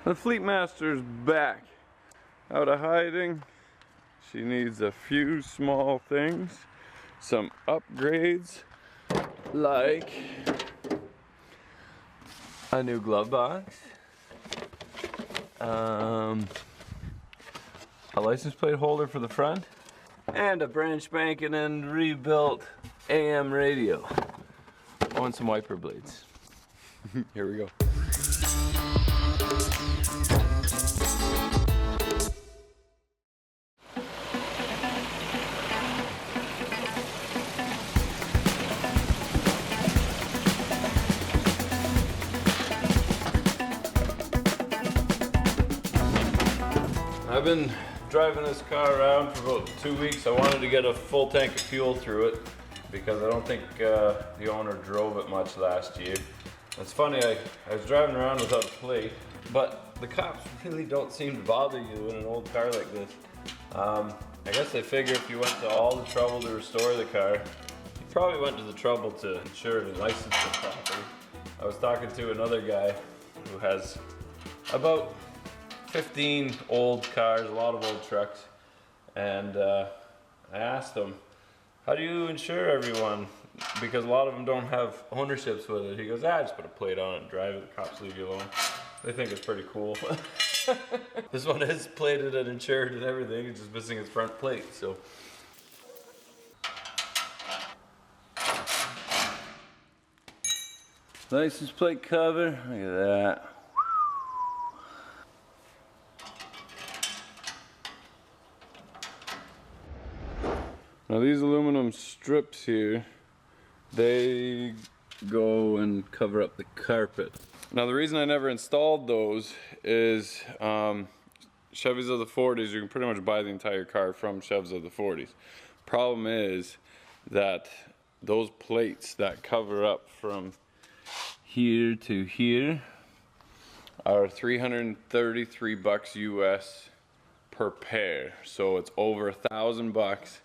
The Fleetmaster's back. Out of hiding. She needs a few small things. Some upgrades. Like a new glove box. A license plate holder for the front. And a brand spanking and rebuilt AM radio. Oh, and some wiper blades. Here we go. I've been driving this car around for about 2 weeks. I wanted to get a full tank of fuel through it because I don't think the owner drove it much last year. It's funny, I was driving around without a plate, but the cops really don't seem to bother you in an old car like this. I guess they figure if you went to all the trouble to restore the car, you probably went to the trouble to ensure the license was properly. I was talking to another guy who has about 15 old cars, a lot of old trucks, and I asked him, how do you insure everyone? Because a lot of them don't have ownerships with it. He goes, just put a plate on it and drive it, the cops leave you alone. They think it's pretty cool. This one is plated and insured and everything, it's just missing its front plate, so. License plate cover, look at that. Now these aluminum strips here, they go and cover up the carpet. Now the reason I never installed those is Chevys of the 40s, you can pretty much buy the entire car from Chevs of the 40s. Problem is that those plates that cover up from here to here are $333 US per pair. So it's over $1,000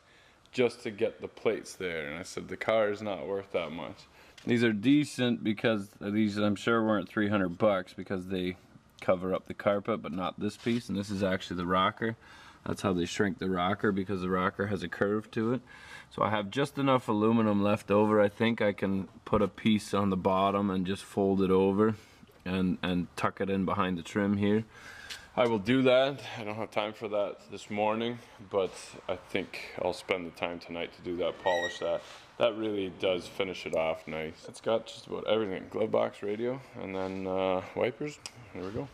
just to get the plates there, and I said the car is not worth that much. These are decent because these I'm sure weren't $300 because they cover up the carpet, but not this piece, and this is actually the rocker. That's how they shrink the rocker, because the rocker has a curve to it. So I have just enough aluminum left over. I think I can put a piece on the bottom and just fold it over and tuck it in behind the trim here. I will do that. I don't have time for that this morning, but I think I'll spend the time tonight to do that, polish that. That really does finish it off nice. It's got just about everything. Glove box, radio, and then wipers. There we go.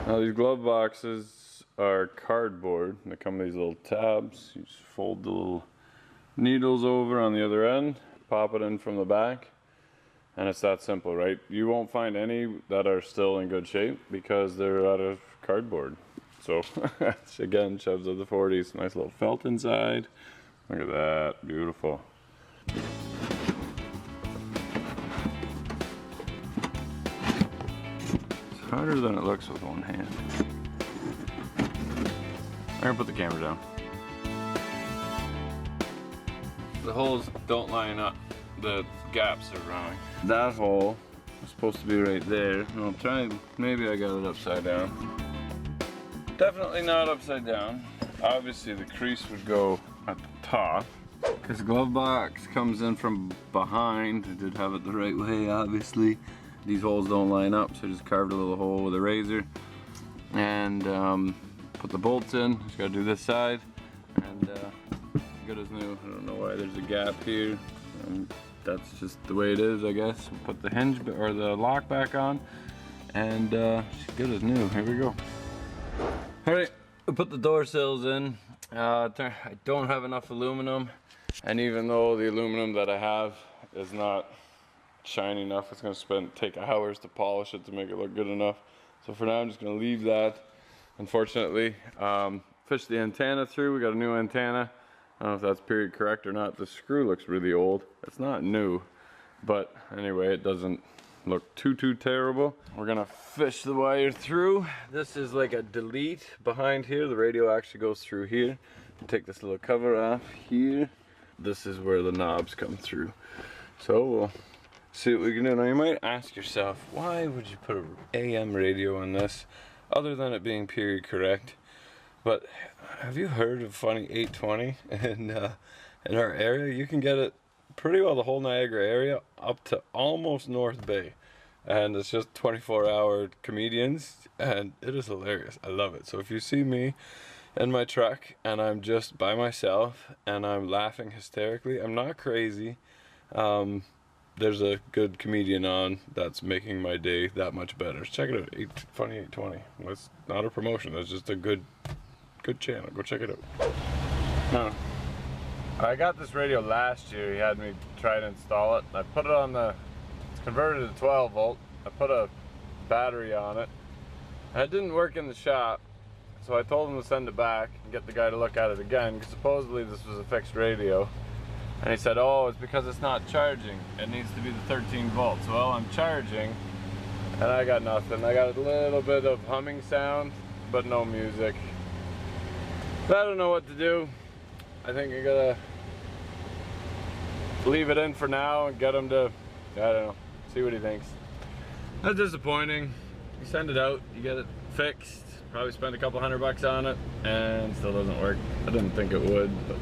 Now these glove boxes are cardboard. They come with these little tabs. You just fold the little needles over on the other end, pop it in from the back. And it's that simple, right? You won't find any that are still in good shape because they're out of cardboard. So, again, Chevs of the 40s. Nice little felt inside. Look at that, beautiful. It's harder than it looks with one hand. I'm gonna put the camera down. The holes don't line up. The gaps are wrong. That hole is supposed to be right there. I'll try, maybe I got it upside down. Definitely not upside down. Obviously the crease would go at the top, because the glove box comes in from behind. I did have it the right way, obviously. These holes don't line up, so I just carved a little hole with a razor and put the bolts in. Just gotta do this side, and good as new. I don't know why there's a gap here. That's just the way it is, I guess. Put the hinge or the lock back on, and she's good as new. Here we go. All right, we'll put the door sills in. I don't have enough aluminum, and even though the aluminum that I have is not shiny enough, it's gonna take hours to polish it to make it look good enough. So for now, I'm just gonna leave that. Unfortunately, fished the antenna through. We got a new antenna. I don't know if that's period correct or not. The screw looks really old. It's not new, but anyway, it doesn't look too terrible. We're gonna fish the wire through. This is like a delete behind here. The radio actually goes through here. Take this little cover off here. This is where the knobs come through. So we'll see what we can do. Now you might ask yourself, why would you put an AM radio in this, other than it being period correct? But have you heard of funny 820 in our area? You can get it pretty well the whole Niagara area up to almost North Bay, and it's just 24-hour comedians, and it is hilarious. I love it. So if you see me in my truck and I'm just by myself and I'm laughing hysterically, I'm not crazy. There's a good comedian on that's making my day that much better. Check it out, funny 820. That's not a promotion. That's just a good channel. Go check it out. Now, I got this radio last year. He had me try to install it. I put it on it's converted to 12 volt. I put a battery on it. And it didn't work in the shop. So I told him to send it back and get the guy to look at it again, because supposedly this was a fixed radio. And he said, oh, it's because it's not charging. It needs to be the 13 volts. Well, I'm charging and I got nothing. I got a little bit of humming sound, but no music. So I don't know what to do. I think I gotta leave it in for now and get him to, I don't know, see what he thinks. That's disappointing. You send it out, you get it fixed, probably spend a couple $100 on it, and still doesn't work. I didn't think it would, but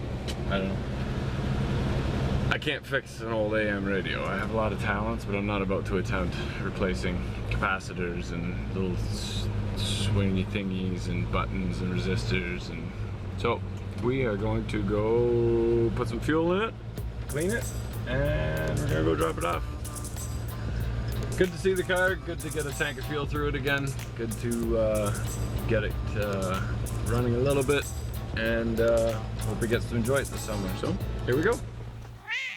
I don't know. I can't fix an old AM radio. I have a lot of talents, but I'm not about to attempt replacing capacitors and little swingy thingies and buttons and resistors. And so we are going to go put some fuel in it, clean it, and we're gonna go drop it off. Good to see the car, good to get a tank of fuel through it again, good to get it running a little bit, and hope it gets to enjoy it this summer. So here we go.